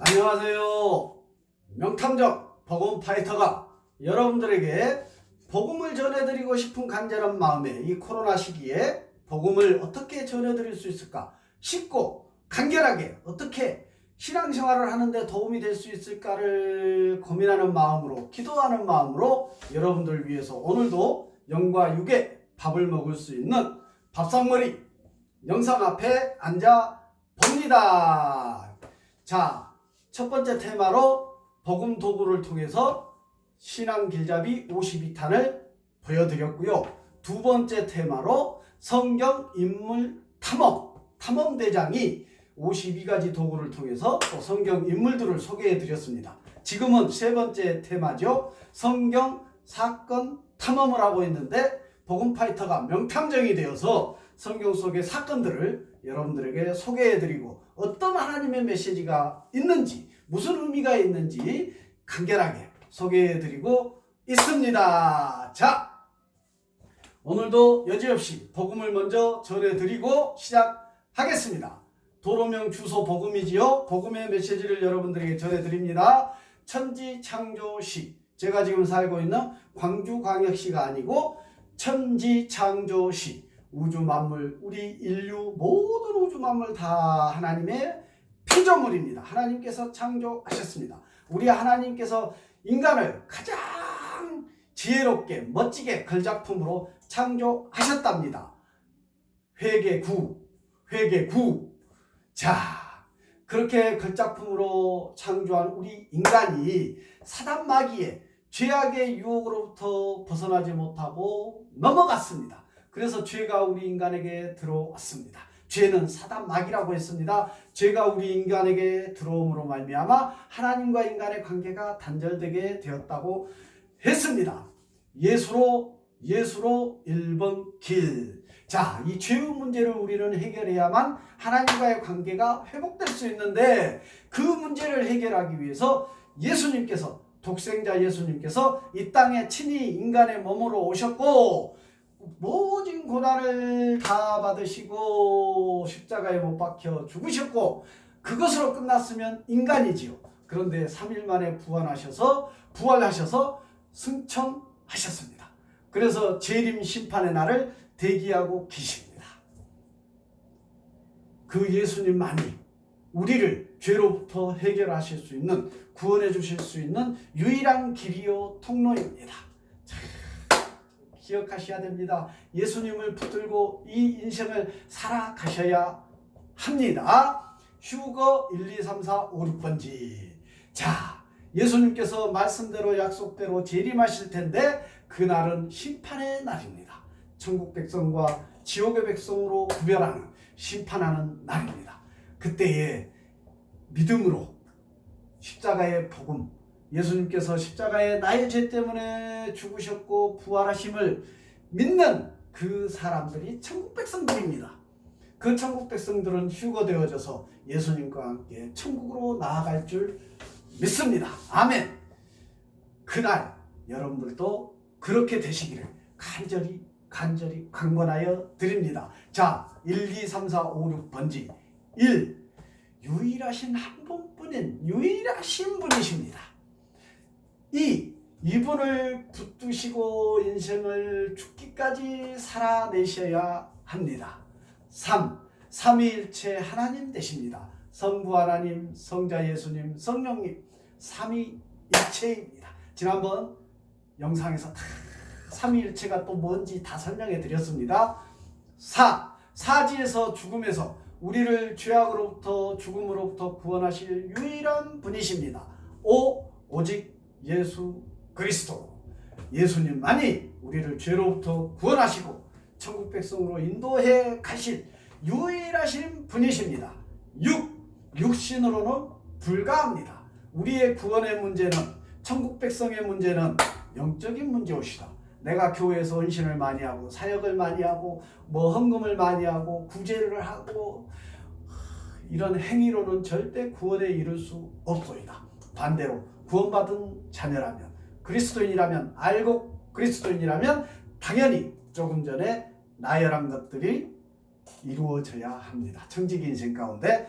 안녕하세요. 명탐정 복음 파이터가 여러분들에게 복음을 전해드리고 싶은 간절한 마음에 이 코로나 시기에 복음을 어떻게 전해드릴 수 있을까? 쉽고 간결하게 어떻게 신앙생활을 하는데 도움이 될 수 있을까를 고민하는 마음으로, 기도하는 마음으로 여러분들 위해서 오늘도 영과 육의 밥을 먹을 수 있는 밥상머리 영상 앞에 앉아 봅니다. 자, 첫 번째 테마로 복음 도구를 통해서 신앙 길잡이 52탄을 보여드렸고요. 두 번째 테마로 성경 인물 탐험대장이 52가지 도구를 통해서 또 성경 인물들을 소개해 드렸습니다. 지금은 세 번째 테마죠. 성경 사건 탐험을 하고 있는데 복음 파이터가 명탐정이 되어서 성경 속의 사건들을 여러분들에게 소개해 드리고 어떤 하나님의 메시지가 있는지, 무슨 의미가 있는지 간결하게 소개해 드리고 있습니다. 자, 오늘도 여지없이 복음을 먼저 전해 드리고 시작하겠습니다. 도로명 주소 복음이지요. 복음의 메시지를 여러분들에게 전해 드립니다. 천지창조시, 제가 지금 살고 있는 광주광역시가 아니고 천지창조시, 우주 만물, 우리 인류 모든 우주 만물 다 하나님의 피조물입니다. 하나님께서 창조하셨습니다. 우리 하나님께서 인간을 가장 지혜롭게 멋지게 걸작품으로 창조하셨답니다. 회계구. 자, 그렇게 걸작품으로 창조한 우리 인간이 사단 마귀의 죄악의 유혹으로부터 벗어나지 못하고 넘어갔습니다. 그래서 죄가 우리 인간에게 들어왔습니다. 죄는 사단 마귀라고 했습니다. 죄가 우리 인간에게 들어옴으로 말미암아 하나님과 인간의 관계가 단절되게 되었다고 했습니다. 예수로 1번 길. 자, 이 죄의 문제를 우리는 해결해야만 하나님과의 관계가 회복될 수 있는데 그 문제를 해결하기 위해서 예수님께서, 독생자 예수님께서 이 땅에 친히 인간의 몸으로 오셨고 모든 고난을 다 받으시고 십자가에 못 박혀 죽으셨고 그것으로 끝났으면 인간이지요. 그런데 3일 만에 부활하셔서 승천하셨습니다. 그래서 재림 심판의 날을 대기하고 계십니다. 그 예수님만이 우리를 죄로부터 해결하실 수 있는, 구원해 주실 수 있는 유일한 길이요 통로입니다. 기억하셔야 됩니다. 예수님을 붙들고 이 인생을 살아가셔야 합니다. 휴거 1, 2, 3, 4, 5, 6번지. 자, 예수님께서 말씀대로 약속대로 재림하실 텐데 그날은 심판의 날입니다. 천국 백성과 지옥의 백성으로 구별하는, 심판하는 날입니다. 그때에 믿음으로 십자가의 복음, 예수님께서 십자가에 나의 죄 때문에 죽으셨고 부활하심을 믿는 그 사람들이 천국 백성들입니다. 그 천국 백성들은 휴거되어져서 예수님과 함께 천국으로 나아갈 줄 믿습니다. 아멘. 그날 여러분들도 그렇게 되시기를 간절히 강권하여 드립니다. 자, 1, 2, 3, 4, 5, 6번지. 1. 유일하신 한 분뿐인 유일하신 분이십니다. 2. 이분을 붙드시고 인생을 죽기까지 살아내셔야 합니다. 3. 삼위일체 하나님 되십니다. 성부 하나님, 성자 예수님, 성령님, 삼위일체입니다. 지난번 영상에서 다 삼위일체가 또 뭔지 다 설명해 드렸습니다. 4. 사지에서 죽음에서 우리를 죄악으로부터, 죽음으로부터 구원하실 유일한 분이십니다. 5. 오직 예수 그리스도, 예수님만이 우리를 죄로부터 구원하시고 천국 백성으로 인도해 가실 유일하신 분이십니다. 6. 육신으로는 불가합니다. 우리의 구원의 문제는, 천국 백성의 문제는 영적인 문제옵시다. 내가 교회에서 헌신을 많이 하고 사역을 많이 하고 헌금을 많이 하고 구제를 하고 이런 행위로는 절대 구원에 이를 수 없소이다. 반대로 구원받은 자녀라면, 그리스도인이라면, 알고 그리스도인이라면 당연히 조금 전에 나열한 것들이 이루어져야 합니다. 청지기 인생 가운데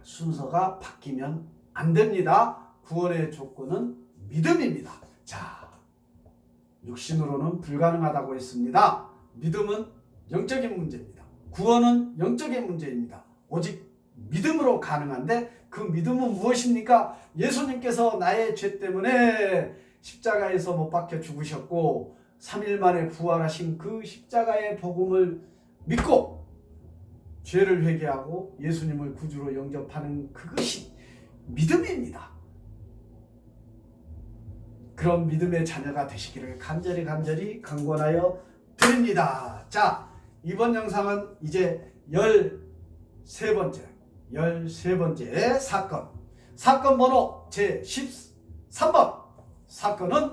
순서가 바뀌면 안 됩니다. 구원의 조건은 믿음입니다. 자, 육신으로는 불가능하다고 했습니다. 믿음은 영적인 문제입니다. 구원은 영적인 문제입니다. 오직 믿음으로 가능한데 그 믿음은 무엇입니까? 예수님께서 나의 죄 때문에 십자가에서 못 박혀 죽으셨고 3일 만에 부활하신 그 십자가의 복음을 믿고 죄를 회개하고 예수님을 구주로 영접하는 그것이 믿음입니다. 그런 믿음의 자녀가 되시기를 간절히 강권하여 드립니다. 자, 이번 영상은 이제 13번째 사건 번호 제13번 사건은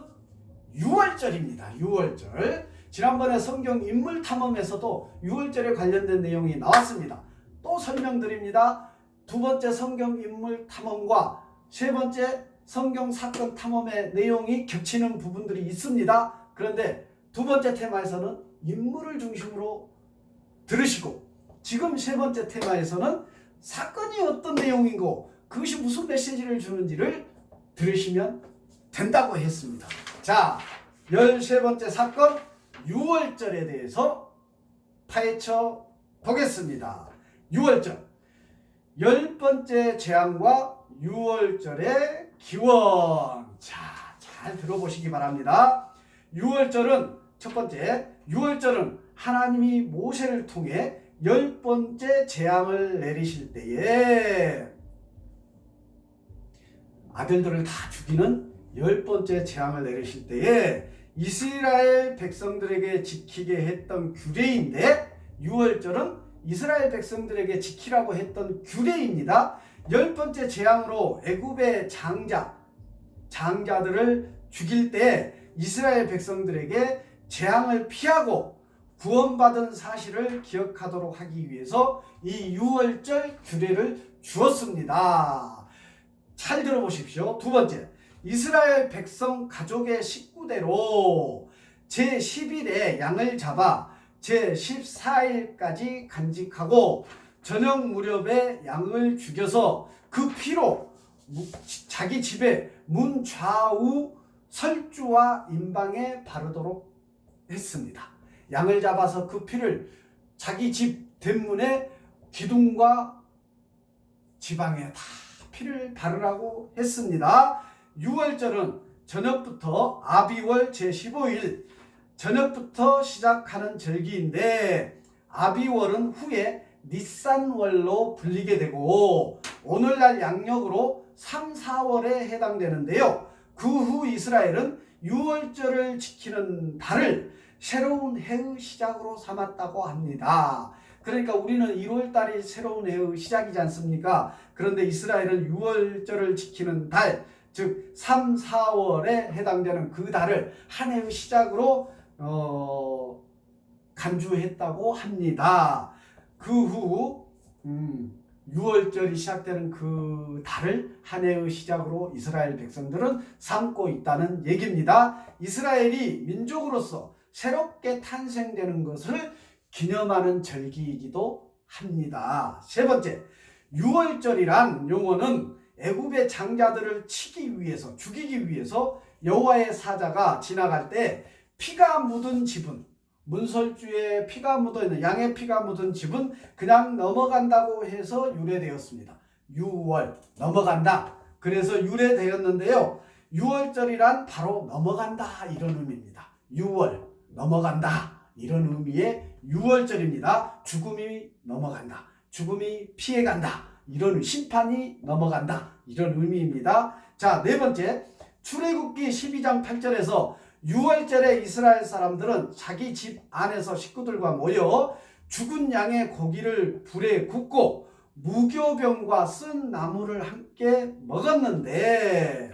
유월절입니다. 유월절. 지난번에 성경 인물 탐험에서도 유월절에 관련된 내용이 나왔습니다. 또 설명드립니다. 두 번째 성경 인물 탐험과 세 번째 성경 사건 탐험의 내용이 겹치는 부분들이 있습니다. 그런데 두 번째 테마에서는 인물을 중심으로 들으시고 지금 세 번째 테마에서는 사건이 어떤 내용이고 그것이 무슨 메시지를 주는지를 들으시면 된다고 했습니다. 자, 13번째 사건 유월절에 대해서 파헤쳐 보겠습니다. 유월절 10번째 재앙과 유월절의 기원. 자, 잘 들어보시기 바랍니다. 유월절은 첫 번째, 유월절은 하나님이 모세를 통해 10번째 재앙을 내리실 때에 아들들을 다 죽이는 10번째 재앙을 내리실 때에 이스라엘 백성들에게 지키게 했던 규례인데 유월절은 이스라엘 백성들에게 지키라고 했던 규례입니다. 10번째 재앙으로 애굽의 장자들을 죽일 때 이스라엘 백성들에게 재앙을 피하고 구원받은 사실을 기억하도록 하기 위해서 이 유월절 규례를 주었습니다. 잘 들어보십시오. 두 번째, 이스라엘 백성 가족의 식구대로 제10일에 양을 잡아 제14일까지 간직하고 저녁 무렵에 양을 죽여서 그 피로 자기 집의 문 좌우 설주와 임방에 바르도록 했습니다. 양을 잡아서 그 피를 자기 집 대문에 기둥과 지방에 다 피를 바르라고 했습니다. 유월절은 저녁부터 아비월 제15일 저녁부터 시작하는 절기인데 아비월은 후에 니산월로 불리게 되고 오늘날 양력으로 3, 4월에 해당되는데요. 그 후 이스라엘은 유월절을 지키는 달을 새로운 해의 시작으로 삼았다고 합니다. 그러니까 우리는 1월달이 새로운 해의 시작이지 않습니까? 그런데 이스라엘은 유월절을 지키는 달, 즉 3, 4월에 해당되는 그 달을 한 해의 시작으로 간주했다고 합니다. 그 후 6월절이 시작되는 그 달을 한 해의 시작으로 이스라엘 백성들은 삼고 있다는 얘기입니다. 이스라엘이 민족으로서 새롭게 탄생되는 것을 기념하는 절기이기도 합니다. 세 번째, 6월절이란 용어는 애굽의 장자들을 치기 위해서, 죽이기 위해서 여호와의 사자가 지나갈 때 피가 묻은 집은, 문설주에 피가 묻어있는 양의 피가 묻은 집은 그냥 넘어간다고 해서 유래되었습니다. 6월 넘어간다. 그래서 유래되었는데요. 6월절이란 바로 넘어간다 이런 의미입니다. 6월 넘어간다 이런 의미의 6월절입니다. 죽음이 넘어간다. 죽음이 피해간다. 이런 심판이 넘어간다. 이런 의미입니다. 자, 네 번째, 출애굽기 12장 8절에서 6월절에 이스라엘 사람들은 자기 집 안에서 식구들과 모여 죽은 양의 고기를 불에 굽고 무교병과 쓴 나물을 함께 먹었는데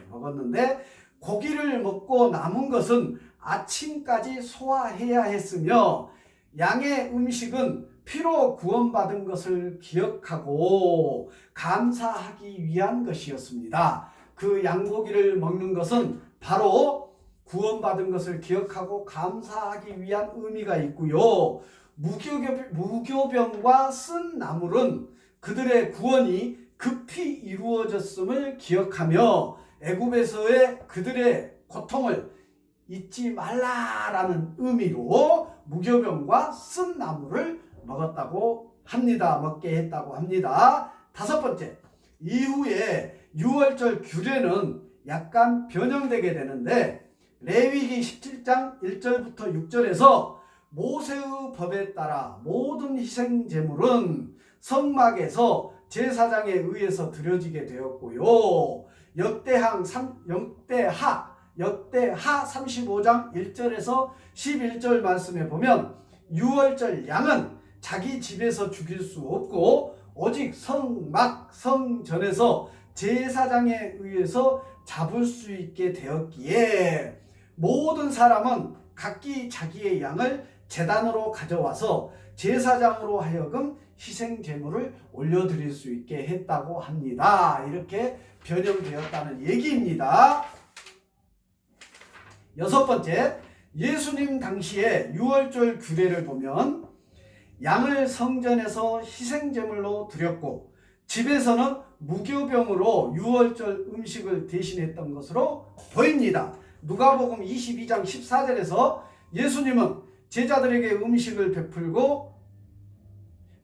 고기를 먹고 남은 것은 아침까지 소화해야 했으며 양의 음식은 피로 구원받은 것을 기억하고 감사하기 위한 것이었습니다. 그 양고기를 먹는 것은 바로 구원받은 것을 기억하고 감사하기 위한 의미가 있고요. 무교병과 쓴 나물은 그들의 구원이 급히 이루어졌음을 기억하며 애굽에서의 그들의 고통을 잊지 말라라는 의미로 무교병과 쓴 나무를 먹었다고 합니다. 먹게 했다고 합니다. 다섯 번째, 이후에 유월절 규례는 약간 변형되게 되는데 레위기 17장 1절부터 6절에서 모세의 법에 따라 모든 희생 제물은 성막에서 제사장에 의해서 드려지게 되었고요. 역대하 35장 1절에서 11절 말씀에 보면 유월절 양은 자기 집에서 죽일 수 없고 오직 성막 성전에서 제사장에 의해서 잡을 수 있게 되었기에 모든 사람은 각기 자기의 양을 제단으로 가져와서 제사장으로 하여금 희생 제물을 올려드릴 수 있게 했다고 합니다. 이렇게 변형되었다는 얘기입니다. 여섯 번째, 예수님 당시에 유월절 규례를 보면 양을 성전에서 희생 제물로 드렸고 집에서는 무교병으로 유월절 음식을 대신했던 것으로 보입니다. 누가복음 22장 14절에서 예수님은 제자들에게 음식을 베풀고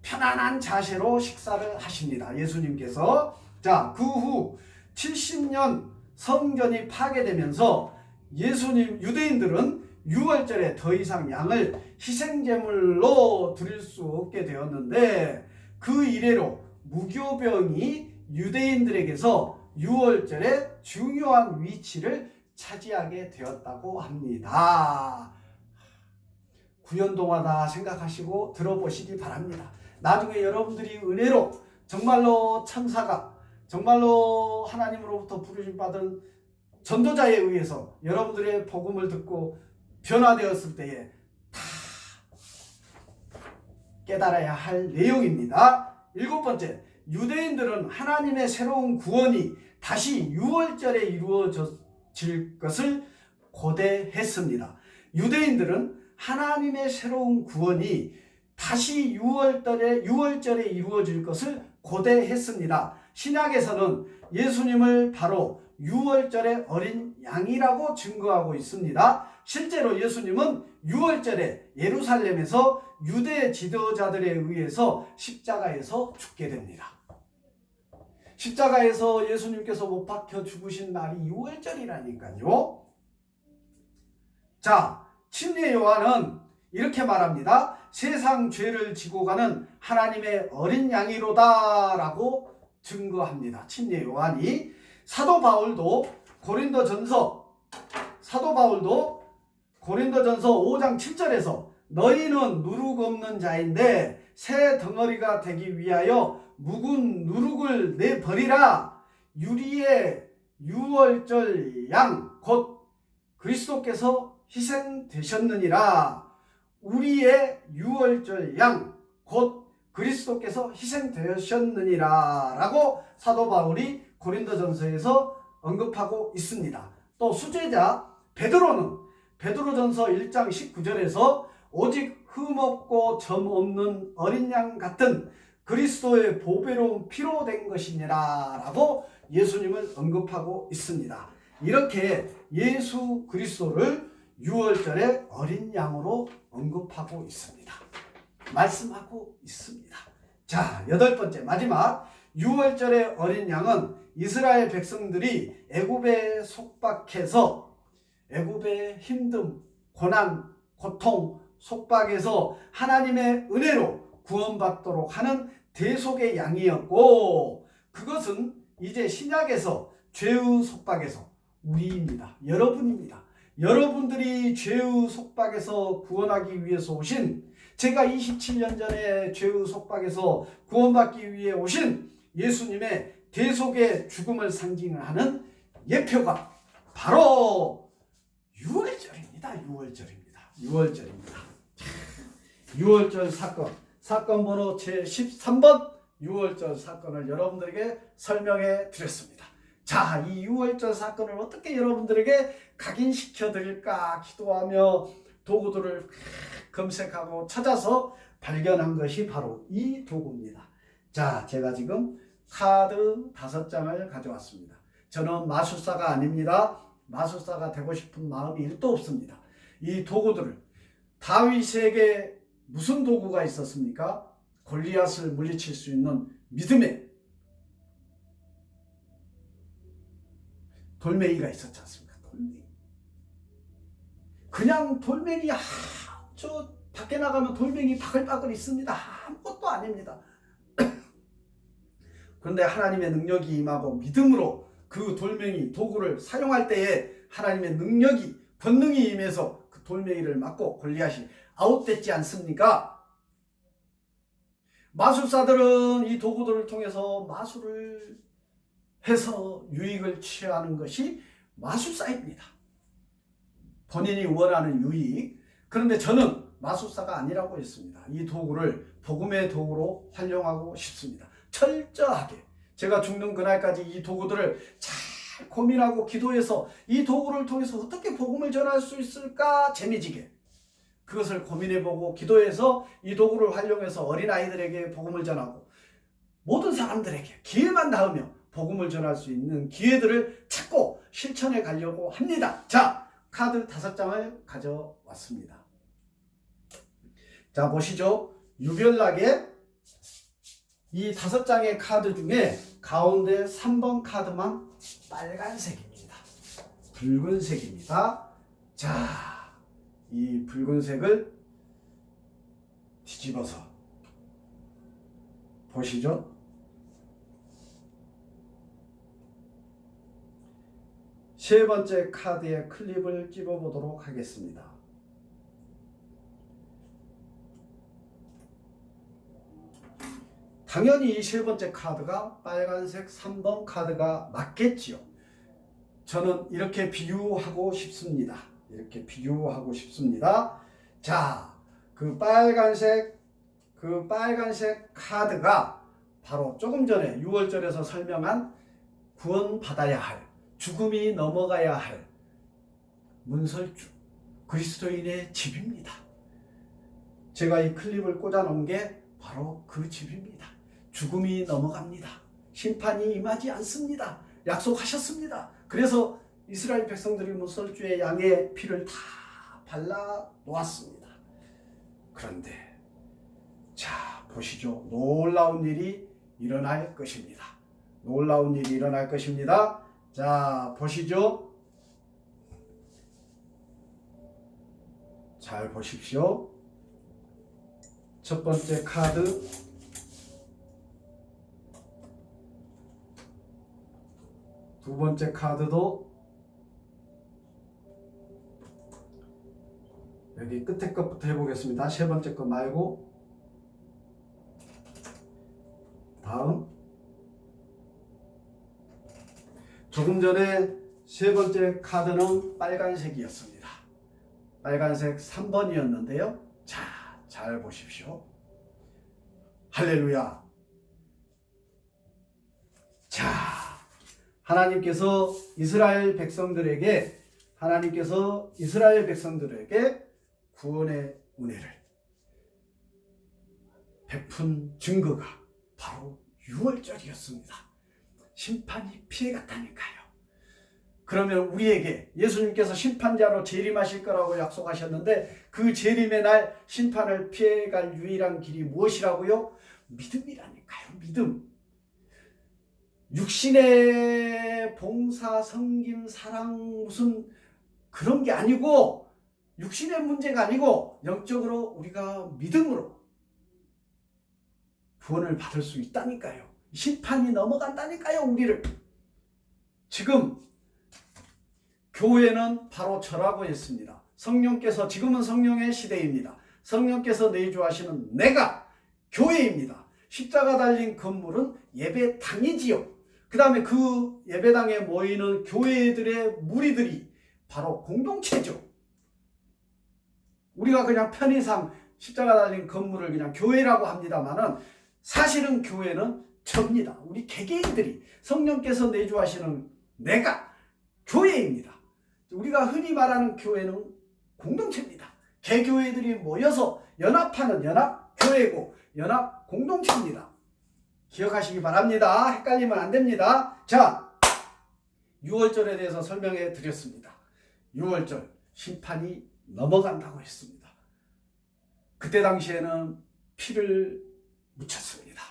편안한 자세로 식사를 하십니다. 예수님께서. 자, 그 후 70년 성전이 파괴되면서 유대인들은 유월절에 더 이상 양을 희생제물로 드릴 수 없게 되었는데 그 이래로 무교병이 유대인들에게서 유월절에 중요한 위치를 차지하게 되었다고 합니다. 구연동화다 생각하시고 들어보시기 바랍니다. 나중에 여러분들이 은혜로 정말로 천사가 정말로 하나님으로부터 부르심받은 전도자에 의해서 여러분들의 복음을 듣고 변화되었을 때에 다 깨달아야 할 내용입니다. 일곱 번째, 유대인들은 하나님의 새로운 구원이 다시 유월절에 이루어질 것을 고대했습니다. 유대인들은 하나님의 새로운 구원이 다시 유월절에 이루어질 것을 고대했습니다. 신약에서는 예수님을 바로 유월절의 어린 양이라고 증거하고 있습니다. 실제로 예수님은 유월절에 예루살렘에서 유대 지도자들에 의해서 십자가에서 죽게 됩니다. 십자가에서 예수님께서 못 박혀 죽으신 날이 유월절이라니까요. 자, 침례 요한은 이렇게 말합니다. 세상 죄를 지고 가는 하나님의 어린 양이로다 라고 증거합니다. 침례 요한이. 사도 바울도 고린도전서 5장 7절에서 너희는 누룩 없는 자인데 새 덩어리가 되기 위하여 묵은 누룩을 내버리라. 유리의 유월절 양 곧 그리스도께서 희생되셨느니라. 우리의 유월절 양 곧 그리스도께서 희생되셨느니라 라고 사도 바울이 고린도전서에서 언급하고 있습니다. 또 수제자 베드로는 베드로전서 1장 19절에서 오직 흠없고 점 없는 어린 양 같은 그리스도의 보배로운 피로 된 것이니라 라고 예수님을 언급하고 있습니다. 이렇게 예수 그리스도를 유월절의 어린 양으로 언급하고 있습니다. 말씀하고 있습니다. 자, 여덟 번째 마지막, 유월절의 어린 양은 이스라엘 백성들이 애굽에 속박해서 애굽의 힘듦, 고난, 고통, 속박에서 하나님의 은혜로 구원받도록 하는 대속의 양이었고 그것은 이제 신약에서 죄의 속박에서 우리입니다. 여러분입니다. 여러분들이 죄의 속박에서 구원하기 위해서 오신, 제가 27년 전에 죄의 속박에서 구원받기 위해 오신 예수님의 대속의 죽음을 상징하는 예표가 바로 유월절입니다. 유월절입니다. 유월절 사건 번호 제13번 유월절 사건을 여러분들에게 설명해 드렸습니다. 자, 이 유월절 사건을 어떻게 여러분들에게 각인시켜 드릴까 기도하며 도구들을 검색하고 찾아서 발견한 것이 바로 이 도구입니다. 자, 제가 지금 카드 5장을 가져왔습니다. 저는 마술사가 아닙니다. 마술사가 되고 싶은 마음이 1도 없습니다. 이 도구들을 다윗에게 무슨 도구가 있었습니까? 골리앗을 물리칠 수 있는 믿음의 돌멩이가 있었지 않습니까? 돌멩이. 그냥 돌멩이 저 밖에 나가면 돌멩이 바글바글 있습니다. 아무것도 아닙니다. 그런데 하나님의 능력이 임하고 믿음으로 그 돌멩이 도구를 사용할 때에 하나님의 능력이 권능이 임해서 그 돌멩이를 맞고 골리앗이 아웃됐지 않습니까? 마술사들은 이 도구들을 통해서 마술을 해서 유익을 취하는 것이 마술사입니다. 본인이 원하는 유익. 그런데 저는 마술사가 아니라고 했습니다. 이 도구를 복음의 도구로 활용하고 싶습니다. 철저하게 제가 죽는 그날까지 이 도구들을 잘 고민하고 기도해서 이 도구를 통해서 어떻게 복음을 전할 수 있을까 재미지게 그것을 고민해보고 기도해서 이 도구를 활용해서 어린아이들에게 복음을 전하고 모든 사람들에게 기회만 닿으면 복음을 전할 수 있는 기회들을 찾고 실천해 가려고 합니다. 자, 카드 5장을 가져왔습니다. 자, 보시죠. 유별나게 이 5장의 카드 중에 가운데 3번 카드만 빨간색입니다. 붉은색입니다. 자, 이 붉은색을 뒤집어서 보시죠. 세 번째 카드에 클립을 찝어 보도록 하겠습니다. 당연히 이 세 번째 카드가 빨간색 3번 카드가 맞겠지요. 저는 이렇게 비유하고 싶습니다. 이렇게 비유하고 싶습니다. 자, 그 빨간색 카드가 바로 조금 전에 6월절에서 설명한 구원받아야 할, 죽음이 넘어가야 할 문설주, 그리스도인의 집입니다. 제가 이 클립을 꽂아 놓은 게 바로 그 집입니다. 죽음이 넘어갑니다. 심판이 임하지 않습니다. 약속하셨습니다. 그래서 이스라엘 백성들이 문설주의 양의 피를 다 발라 놓았습니다. 그런데 자, 보시죠. 놀라운 일이 일어날 것입니다. 놀라운 일이 일어날 것입니다. 자, 보시죠. 잘 보십시오. 첫 번째 카드, 두 번째 카드도 여기 끝에 것부터 해보겠습니다. 세 번째 거 말고. 다음, 조금 전에 세 번째 카드는 빨간색이었습니다. 빨간색 3번이었는데요. 자, 잘 보십시오. 할렐루야. 자, 하나님께서 이스라엘 백성들에게 구원의 은혜를 베푼 증거가 바로 6월절이었습니다. 심판이 피해갔다니까요. 그러면 우리에게 예수님께서 심판자로 재림하실 거라고 약속하셨는데 그 재림의 날 심판을 피해갈 유일한 길이 무엇이라고요? 믿음이라니까요. 믿음. 육신의 봉사, 섬김, 사랑 무슨 그런 게 아니고, 육신의 문제가 아니고 영적으로 우리가 믿음으로 구원을 받을 수 있다니까요. 심판이 넘어간다니까요. 우리를. 지금 교회는 바로 저라고 했습니다. 성령께서, 지금은 성령의 시대입니다. 성령께서 내주하시는 내가 교회입니다. 십자가 달린 건물은 예배당이지요. 그 다음에 그 예배당에 모이는 교회들의 무리들이 바로 공동체죠. 우리가 그냥 편의상 십자가 달린 건물을 그냥 교회라고 합니다만은 사실은 교회는 접니다. 우리 개개인들이, 성령께서 내주하시는 내가 교회입니다. 우리가 흔히 말하는 교회는 공동체입니다. 개교회들이 모여서 연합하는 연합교회고 연합공동체입니다. 기억하시기 바랍니다. 헷갈리면 안 됩니다. 자, 6월절에 대해서 설명해 드렸습니다. 6월절 심판이 넘어간다고 했습니다. 그때 당시에는 피를 묻혔습니다.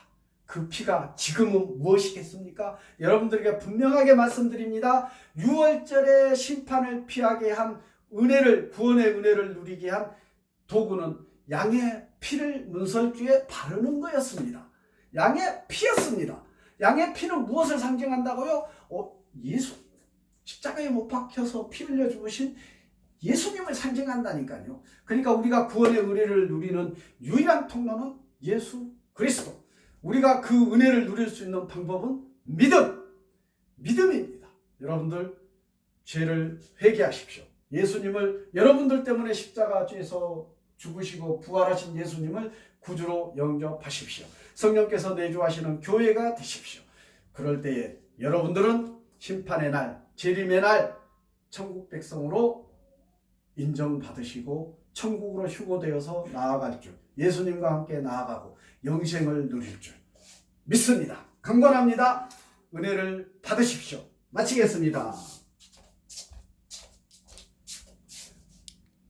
그 피가 지금은 무엇이겠습니까? 여러분들에게 분명하게 말씀드립니다. 6월절에 심판을 피하게 한 은혜를, 구원의 은혜를 누리게 한 도구는 양의 피를 문설주에 바르는 거였습니다. 양의 피였습니다. 양의 피는 무엇을 상징한다고요? 예수, 십자가에 못 박혀서 피 흘려 죽으신 예수님을 상징한다니까요. 그러니까 우리가 구원의 은혜를 누리는 유일한 통로는 예수 그리스도. 우리가 그 은혜를 누릴 수 있는 방법은 믿음입니다. 여러분들 죄를 회개하십시오. 예수님을, 여러분들 때문에 십자가에서 죽으시고 부활하신 예수님을 구주로 영접하십시오. 성령께서 내주하시는 교회가 되십시오. 그럴 때에 여러분들은 심판의 날, 재림의 날 천국 백성으로 인정받으시고 천국으로 휴거되어서 나아갈 줄, 예수님과 함께 나아가고 영생을 누릴 줄 믿습니다. 강권합니다. 은혜를 받으십시오. 마치겠습니다.